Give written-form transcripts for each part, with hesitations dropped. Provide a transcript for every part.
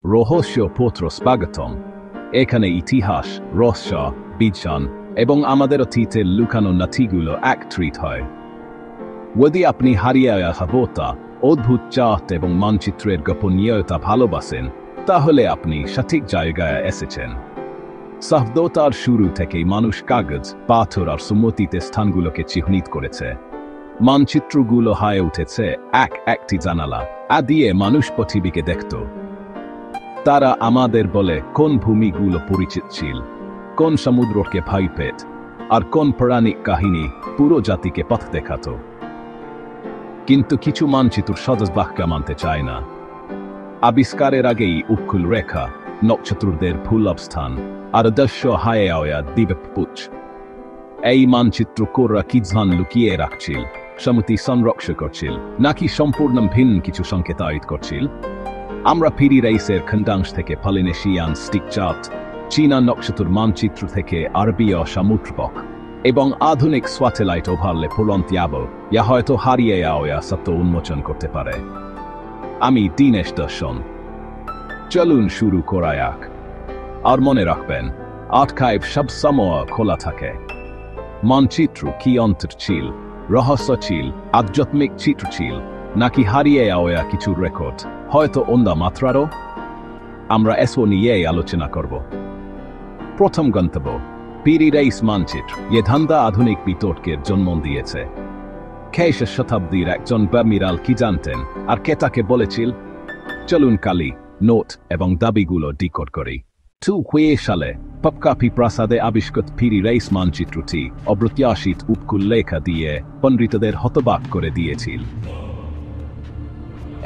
রহস্যপত্র স্বাগতম। এখানে ইতিহাস, রহস্য, বিজ্ঞান এবং আমাদের অতীতের লুকানো নথিগুলো একত্রিত হয়। যদি আপনি হারিয়ে যাওয়া অদ্ভুত চার্ট এবং মানচিত্রের গোপনীয়তা ভালোবাসেন, তাহলে আপনি সঠিক জায়গায় এসেছেন। সভ্যতার শুরু থেকেই মানুষ কাগজ, পাথর আর স্মৃতিতে স্থানগুলোকে চিহ্নিত করেছে। মানচিত্রগুলো হয়ে উঠেছে একটি জানালা দিয়ে মানুষ পৃথিবীকে দেখত। তারা আমাদের বলে কোন ভূমিগুলো পরিচিত ছিল, কোন সমুদ্রকে ভয় পেত, আর কোন পৌরাণিক কাহিনী পুরো জাতিকে পথ দেখাত। কিন্তু কিছু মানচিত্র সহজ বাক্য মানতে চায় না। আবিষ্কারের আগেই উপকূল রেখা, নক্ষত্রদের ভুল অবস্থান আর দস্য হায়া দ্বীপপুঞ্জ। এই মানচিত্র কোররা কি ধ্যান লুকিয়ে রাখছিল, সমতি সংরক্ষণ করছিল, নাকি সম্পূর্ণ ভিন্ন কিছু সংকেতায়িত করছিল? আমরা পিরি রাইসের খণ্ডাংশ থেকে পলিনেশিয়ান স্টিক চার্ট, চীনা নক্ষত্র মানচিত্র থেকে আরবীয় সমুদ্রবক এবং আধুনিক স্যাটেলাইট ওভারলে পূরণত্যাব ইয়া হয়তো হারিয়ে যাওয়া সত্য উন্মোচন করতে পারে। আমি দীনেশ দর্শন। চলুন শুরু করা যাক। আর মনে রাখবেন, আর্কাইভ সব সময় খোলা থাকে। মানচিত্র কি অন্তর ছিল, রহস্য ছিল, আধ্যাত্মিক চিত্র ছিল, নাকি হারিয়ে যাওয়া কিছু রেকর্ড, হয়তো অন্য মাত্রারও? আমরা এসো নিয়ে আলোচনা করব। প্রথম গন্তব্য, পিরি রাইস মানচিত্র। এ ধান্দা আধুনিক বিতর্কের জন্ম দিয়েছে। শেষ শতাব্দীর একজন আদমিরাল কি জানতেন আর কে তাকে বলেছিল? চলুন কালি, নোট এবং দাবিগুলো ডিকোড করি। 2000 সালে তপকাপি প্রাসাদে আবিষ্কৃত পিরি রাইস মানচিত্রটি অপ্রত্যাশিত উপকূল লেখা দিয়ে পণ্ডিতদের হতবাক করে দিয়েছিল।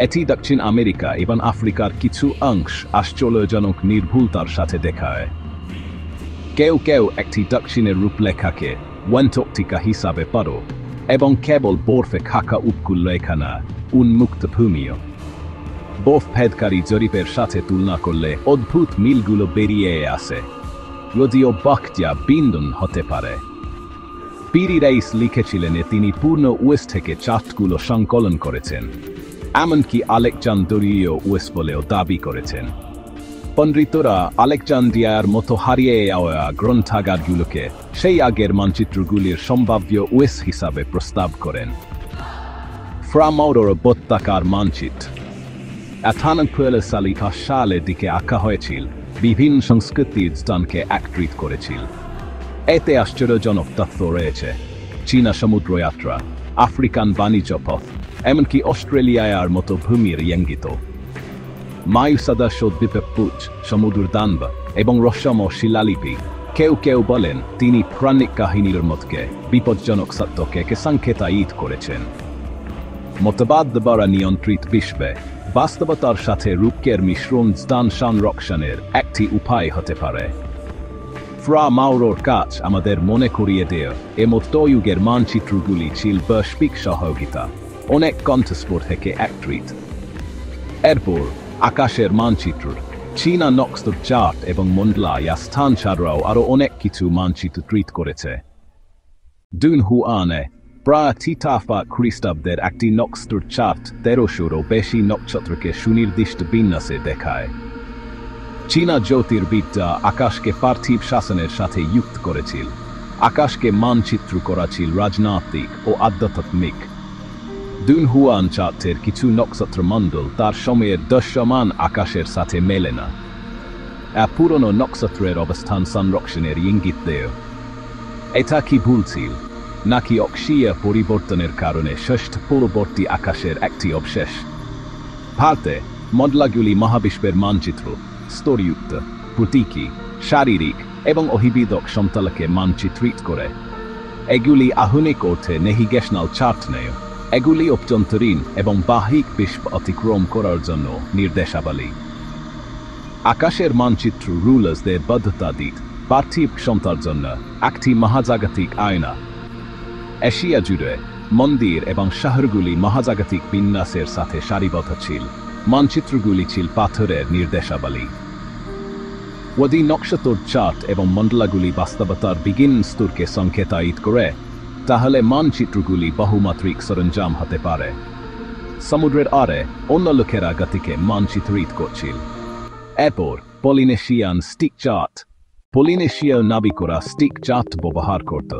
এটি দক্ষিণ আমেরিকা এবং আফ্রিকার কিছু অংশ আশ্চর্যজনক নির্ভুলতার সাথে দেখায়। কেউ কেউ একটি দক্ষিণের রূপলেখাকে অ্যান্টার্কটিকা হিসাবে পারো এবং কেবল বরফে খাকা উপকূল লেখা না, উন্মুক্ত ভূমিও। বরফভেদকারী জরিপের সাথে তুলনা করলে অদ্ভুত মিলগুলো বেরিয়ে আসে, যদিও বাক্যা বিন্দন হতে পারে। পিরি রাইস লিখেছিলেন তিনি পূর্ণ ওয়েস্ট থেকে চার্টগুলো সংকলন করেছেন, এমনকি আলেকজান্দ্রিয় ওয়েস্ট বলেও দাবি করেছেন। পণ্ডিতরা আলেকজান্দ্রিয়ার মতো হারিয়ে যাওয়া গ্রন্থাগারগুলোকে সেই আগের মানচিত্রগুলির সম্ভাব্য ওয়েস্ট হিসাবে প্রস্তাব করেন। ফ্রামাউরের উপত্যকার মানচিত্র 1845 সালের দিকে আঁকা হয়েছিল, বিভিন্ন সংস্কৃতির স্থানকে একত্রিত করেছিল। এতে আশ্চর্যজনক তথ্য রয়েছে: চীনা সমুদ্রযাত্রা, আফ্রিকান বাণিজ্য পথ, এমনকি অস্ট্রেলিয়ার মতো ভূমির ইঙ্গিত। মায়ুসাদস্য দ্বীপপুঞ্জ, সমুদ্র দানব এবং রহস্যময় শিলালিপি। কেউ কেউ বলেন তিনি পৌরাণিক কাহিনীর মতকে বিপজ্জনক সত্যকে সংকেতায়িত করেছেন। মতবাদ দ্বারা নিয়ন্ত্রিত বিশ্বে বাস্তবতার সাথে রূপকের মিশ্রণ স্থান সংরক্ষণের একটি উপায় হতে পারে। ফ্রামাউরের কাজ আমাদের মনে করিয়ে দেয় এ মধ্যযুগের মানচিত্রগুলি ছিল বৈশ্বিক সহযোগিতা, অনেক কণ্ঠস্বর থেকে একত্রিত। এরপর আকাশের মানচিত্র, চীনা নক্ষত্র চার্ট এবং মন্ডলা স্থান ছাড়াও আরও অনেক কিছু মানচিত্র তৈরি করেছে। দুনহুয়ানে প্রায় 30 খ্রিস্টাব্দের একটি নক্ষত্র চার্ট 1300-ও বেশি নক্ষত্রকে সুনির্দিষ্ট বিন্যাসে দেখায়। চীনা জ্যোতির্বিদ্যা আকাশকে পার্থিব শাসনের সাথে যুক্ত করেছিল। আকাশকে মানচিত্র করা ছিল রাজনৈতিক ও আধ্যাত্মিক। দুনহুয়ান চার্টের কিছু নক্ষত্রমণ্ডল তার সময়ের দৃশ্যমান আকাশের সাথে মেলে না। পুরনো নক্ষত্রের অবস্থান সংরক্ষণের ইঙ্গিত দেয়। এটা কি ভুল ছিল, নাকি অক্ষীয় পরিবর্তনের কারণে ষষ্ঠ পূর্ববর্তী আকাশের একটি অবশেষ? ভারতে মডেলগুলি মহাবিশ্বের মানচিত্র, স্তরযুক্ত, প্রতীকী, শারীরিক এবং অভিবিদক সমতলকে মানচিত্রিত করে। এগুলি আধুনিক অর্থে নেভিগেশনাল চার্ট নেয়। এগুলি অভ্যন্তরীণ এবং বাহ্যিক বিশ্ব অতিক্রম করার জন্য নির্দেশাবলী। আকাশের মানচিত্র রুলার্সদের বদ্ধতা দিত পার্থিব ক্ষমতার জন্য একটি মহাজাগতিক আয়না। এশিয়া জুড়ে মন্দির এবং শহরগুলি মহাজাগতিক বিন্যাসের সাথে সারিবদ্ধ ছিল। মানচিত্রগুলি ছিল পাথরের নির্দেশাবলী। যদি নক্ষত্র চার্ট এবং মন্ডলাগুলি বাস্তবতার বিভিন্ন স্তরকে সংকেতায়িত করে, তাহলে মানচিত্রগুলি বহুমাত্রিক সরঞ্জাম হতে পারে। সমুদ্রের আড়ে অন্য লোকেরা গতিকে মানচিত্রিত করছিল। এরপর পলিনেশিয়ান স্টিক চাট। পলিনেশীয় নাবিকরা স্টিক চাট ব্যবহার করত।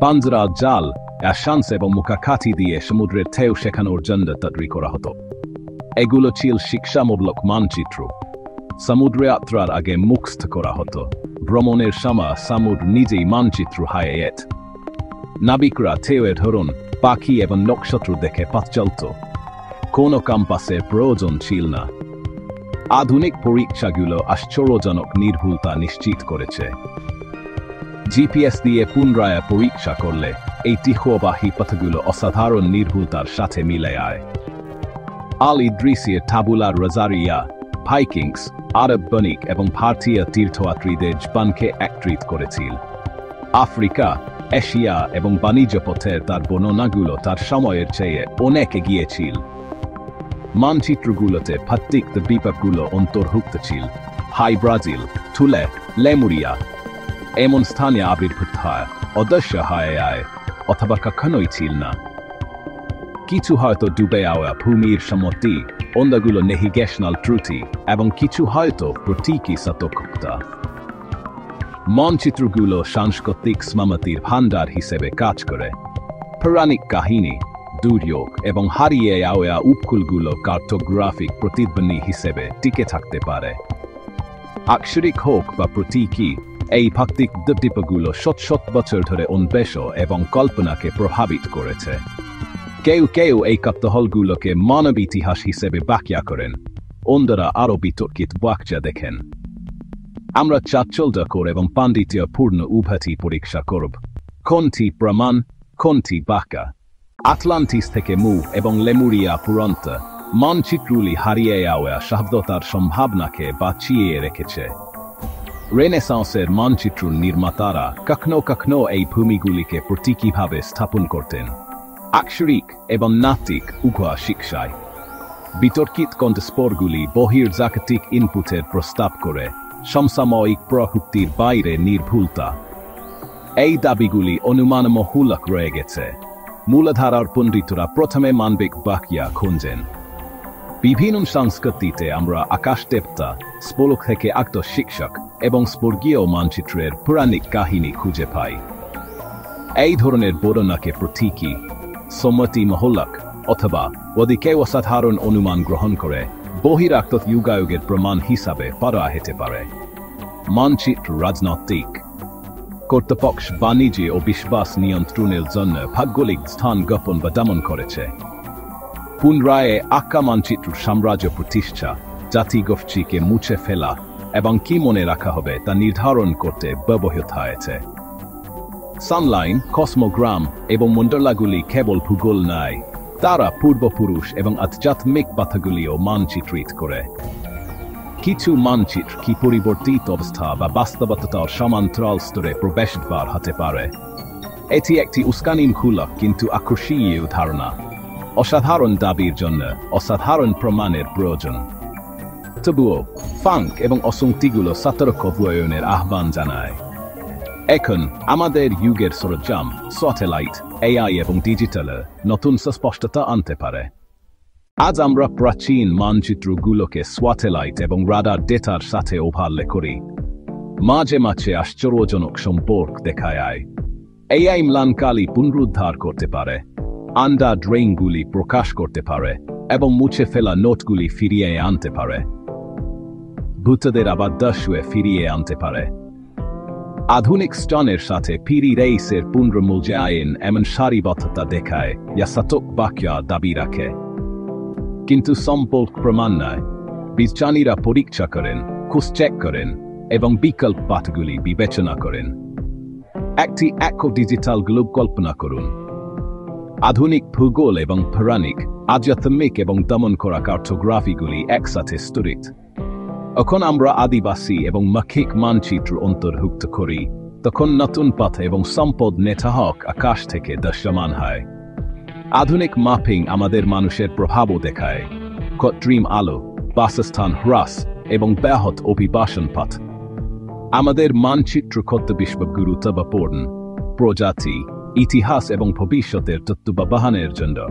পাঞ্জরা, জাল, অ্যাশান্স এবং মুখাখাতি দিয়ে সমুদ্রের ঢেউ শেখানোর জন্য তৈরি করা হতো। এগুলো ছিল শিক্ষামূলক মানচিত্র। সমুদ্রে যাত্রার আগে মুখস্থ করা হতো। ভ্রমণের সময় সমুদ্র নিজেই মানচিত্র হয়ে যেত। নাবিকরা ঢেউয়ের ধরন, পাখি এবং নক্ষত্র দেখে পথ চলত। কোনো কম্পাসের প্রয়োজন ছিল না। আধুনিক পরীক্ষাগুলো আশ্চর্যজনক নির্ভুলতা নিশ্চিত করেছে। জিপিএস দিয়ে পুনরায় পরীক্ষা করলে এই তীক্ষ্ণবাহী পথগুলো অসাধারণ নির্ভুলতার সাথে মিলে যায়। আল ইদ্রিসির টাবুলা রাজারিয়া, ভাইকিংস, আরব বণিক এবং ভারতীয় তীর্থযাত্রীদের জীবনকে একত্রিত করেছিল। আফ্রিকা, এশিয়া এবং বাণিজ্য পথের তার বর্ণনাগুলো তার সময়ের চেয়ে অনেক এগিয়ে ছিল। মানচিত্রগুলোতে প্রত্যেক দ্বীপগুলো অন্তর্ভুক্ত ছিল। হাই ব্রাজিল, থুলে, লেমুরিয়া এমন স্থানে আবির্ভূত হয়, অদৃশ্য হয়ে যায় অথবা কখনোই ছিল না। কিছু হয়তো ডুবে যাওয়া ভূমির সম্মতি, অন্যগুলো নেভিগেশনাল ত্রুটি এবং কিছু হয়তো প্রতীকী সতর্কতা। মানচিত্রগুলো সাংস্কৃতিক স্মৃতির ভান্ডার হিসেবে কাজ করে। পৌরাণিক কাহিনী, দুর্যোগ এবং হারিয়ে যাওয়া উপকূলগুলো কার্টোগ্রাফিক প্রতিধ্বনি হিসেবে টিকে থাকতে পারে। আক্ষরিক হোক বা প্রতীকী, এই ভৌতিক দ্বীপগুলো শত শত বছর ধরে অন্বেষণ এবং কল্পনাকে প্রভাবিত করেছে। কেউ কেউ এই কপ্তহলগুলোকে মানব ইতিহাস হিসেবে ব্যাখ্যা করেন, অন্যরা আরও বিতর্কিত ব্যাখ্যা দেখেন। আমরা চাঞ্চল্যকর এবং পাণ্ডিত্যপূর্ণ উভয়টি পরীক্ষা করব। কোনটি প্রমাণ, কোনটি ব্যাখ্যা? আটলান্টিস থেকে মুভ এবং লেমুরিয়া পর্যন্ত মানচিত্রগুলি হারিয়ে যাওয়া সভ্যতার সম্ভাবনাকে বাঁচিয়ে রেখেছে। রেনেসাঁসের মানচিত্র নির্মাতারা কখনো কখনো এই ভূমিগুলিকে প্রতীকীভাবে স্থাপন করতেন। আক্ষরিক এবং নাত্বিক উভয় শিক্ষায় বিতর্কিত কণ্ঠস্বরগুলি বহির্জাগতিক ইনপুটের প্রস্তাব করে, সমসাময়িক প্রযুক্তির বাইরে নির্ভুলতা। এই দাবিগুলি অনুমানমূলক রয়ে গেছে। মূলধারার পণ্ডিতরা প্রথমে মানবিক ব্যাখ্যা খুঁজেন। বিভিন্ন সংস্কৃতিতে আমরা আকাশদেবতা, স্পোলক থেকে আগত শিক্ষক এবং স্বর্গীয় মানচিত্রের পৌরাণিক কাহিনী খুঁজে পাই। এই ধরনের বর্ণনাকে প্রতীকী, সম্মতিমূলক অথবা যদি কেউ অসাধারণ অনুমান গ্রহণ করে বহিরাগত যুগায়ুগের প্রমাণ হিসাবে পড়া যেতে পারে। মানচিত্র রাজনৈতিক কর্তৃপক্ষ বাণিজ্য ও বিশ্বাস নিয়ন্ত্রণের জন্য ভৌগোলিক স্থান গোপন বা দমন করেছে। পুনরায় আঁকা মানচিত্র সাম্রাজ্য প্রতিষ্ঠা, জাতিগোষ্ঠীকে মুছে ফেলা এবং কি মনে রাখা হবে তা নির্ধারণ করতে ব্যবহৃত হয়েছে। সানলাইন, কসমোগ্রাম এবং মণ্ডলাগুলি কেবল ভূগোল নয়, তারা পূর্বপুরুষ এবং আধ্যাত্মিক পাথগুলিও মানচিত্রিত করে। কিছু মানচিত্র কি পরিবর্তিত অবস্থা বা বাস্তবতার সমান্তরাল স্তরে প্রবেশদ্বার হতে পারে। এটি একটি উস্কানিমূলক কিন্তু আকর্ষণীয় ধারণা। অসাধারণ দাবির জন্য অসাধারণ প্রমাণের প্রয়োজন। তবুও ফাঙ্ক এবং অসঙ্গতিগুলো সতর্ক বয়নের আহ্বান জানায়। এখন আমাদের যুগের সরঞ্জাম, স্যাটেলাইট, এআই এবং ডিজিটালে নতুন স্পষ্টতা আনতে পারে। আজ আমরা প্রাচীন মানচিত্রগুলোকে স্যাটেলাইট এবং রাডার ডেটার সাথে ওভারলে করি। মাঝে মাঝে আশ্চর্যজনক সম্পর্ক দেখা যায়। এআই ম্লানকালি পুনরুদ্ধার করতে পারে, আন্ডা ড্রেইনগুলি প্রকাশ করতে পারে এবং মুছে ফেলা নোটগুলি ফিরিয়ে আনতে পারে। ভূতদের আবার দশে ফিরিয়ে আনতে পারে। আধুনিক স্টানের সাথে পিরি রেইসের পুনর্মূল্যায়ন এমন সারিবদ্ধতা দেখায় যা সতর্ক ব্যাখ্যা দাবি রাখে। কিন্তু সম্পর্ক প্রমাণ নয়। বিজ্ঞানীরা পরীক্ষা করেন, ক্রস-চেক করেন এবং বিকল্প পাঠগুলি বিবেচনা করেন। একটি একক ডিজিটাল গ্লোব কল্পনা করুন। আধুনিক ভূগোল এবং পৌরাণিক, আধ্যাত্মিক এবং দমন করা কার্টোগ্রাফিগুলি একসাথে স্তরিত। এখন আমরা আদিবাসী এবং মৌখিক মানচিত্র অন্তর্ভুক্ত করি, তখন নতুন পথ এবং সম্পদ নেতাহক আকাশ থেকে দৃশ্যমান হয়। আধুনিক ম্যাপিং আমাদের মানুষের প্রভাবও দেখায়। কৃত্রিম আলো, বাসস্থান হ্রাস এবং ব্যাহত অভিবাসন পথ। আমাদের মানচিত্র করতে বিশ্ব গুরুত্বপূর্ণ। প্রজাতি, ইতিহাস এবং ভবিষ্যতের তত্ত্বাবধানের জন্য।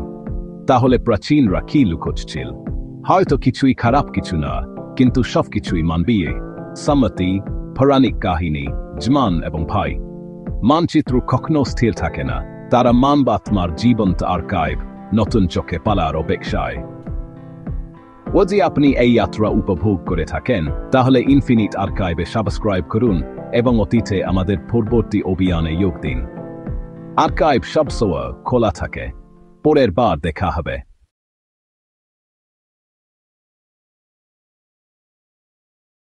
তাহলে প্রাচীনরা কি লুকোচ্ছিল? হয়তো কিছুই খারাপ কিছু না, কিন্তু সবকিছুই মানবীয়। সম্মতি, পৌরাণিক কাহিনী, জমান এবং ভাই। মানচিত্র কখনো স্থির থাকে না, তারা মানবাত্মার জীবন্ত আর্কাইভ, নতুন চোখে পালার অপেক্ষায়। যদি আপনি এই যাত্রা উপভোগ করে থাকেন, তাহলে ইনফিনিট আর্কাইভে সাবস্ক্রাইব করুন এবং অতীতে আমাদের পূর্ববর্তী অভিযানে যোগ দিন। আর্কাইভ সবসময় খোলা থাকে। পরের বার দেখা হবে।